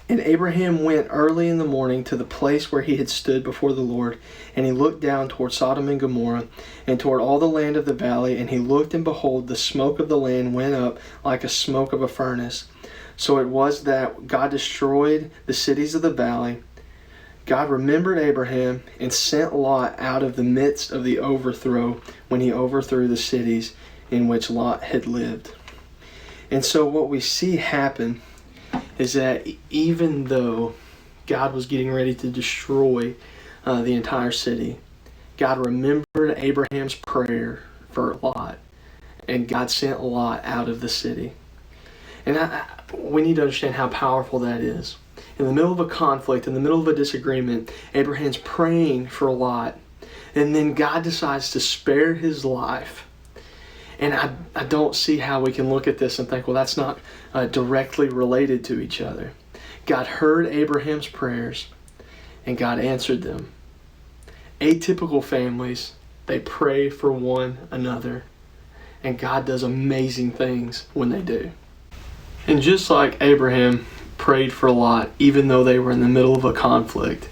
And Abraham went early in the morning to the place where he had stood before the Lord, and he looked down toward Sodom and Gomorrah, and toward all the land of the valley, and he looked, and behold, the smoke of the land went up like a smoke of a furnace. So it was that God destroyed the cities of the valley. God remembered Abraham and sent Lot out of the midst of the overthrow when he overthrew the cities in which Lot had lived. And so what we see happen is that even though God was getting ready to destroy the entire city, God remembered Abraham's prayer for Lot, and God sent Lot out of the city. And we need to understand how powerful that is. In the middle of a conflict, in the middle of a disagreement, Abraham's praying for Lot, and then God decides to spare his life. And I don't see how we can look at this and think, well, that's not directly related to each other. God heard Abraham's prayers, and God answered them. Atypical families, they pray for one another, and God does amazing things when they do. And just like Abraham prayed for Lot, even though they were in the middle of a conflict,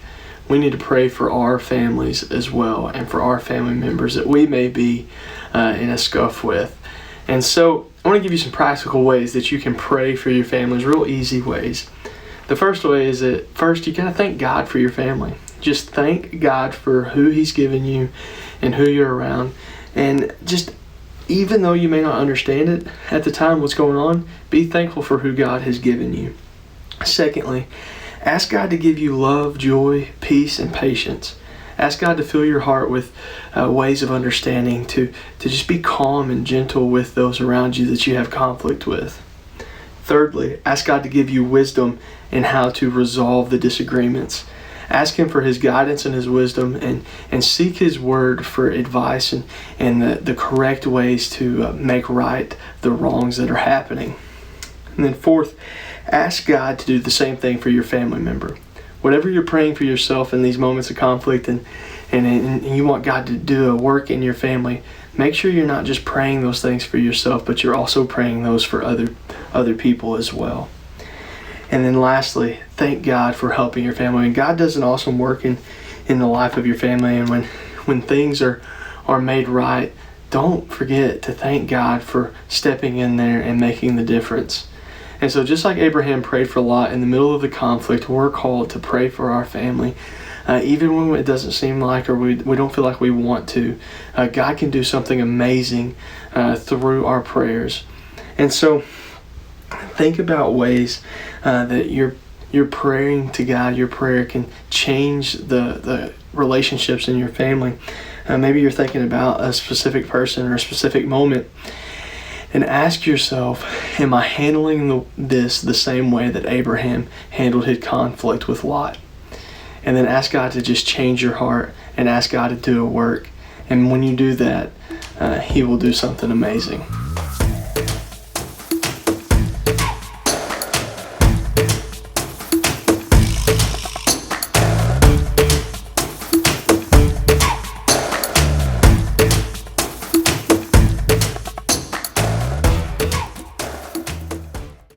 we need to pray for our families as well, and for our family members that we may be in a scuff with. And so I want to give you some practical ways that you can pray for your families, real easy ways. The first way is that first you got to thank God for your family. Just thank God for who He's given you and who you're around. And just, even though you may not understand it at the time what's going on, be thankful for who God has given you. Secondly, ask God to give you love, joy, peace, and patience. Ask God to fill your heart with ways of understanding, to just be calm and gentle with those around you that you have conflict with. Thirdly, ask God to give you wisdom in how to resolve the disagreements. Ask Him for His guidance and His wisdom, and seek His word for advice and the correct ways to make right the wrongs that are happening. And then fourth, ask God to do the same thing for your family member. Whatever you're praying for yourself in these moments of conflict and you want God to do a work in your family, make sure you're not just praying those things for yourself, but you're also praying those for other people as well. And then lastly, thank God for helping your family. And God does an awesome work in the life of your family. And when things are made right, don't forget to thank God for stepping in there and making the difference. And so just like Abraham prayed for Lot in the middle of the conflict, we're called to pray for our family. Even when it doesn't seem like, or we don't feel like we want to, God can do something amazing through our prayers. And so think about ways that you're praying to God. Your prayer can change the relationships in your family. Maybe you're thinking about a specific person or a specific moment. And ask yourself, am I handling this the same way that Abraham handled his conflict with Lot? And then ask God to just change your heart and ask God to do a work. And when you do that, He will do something amazing.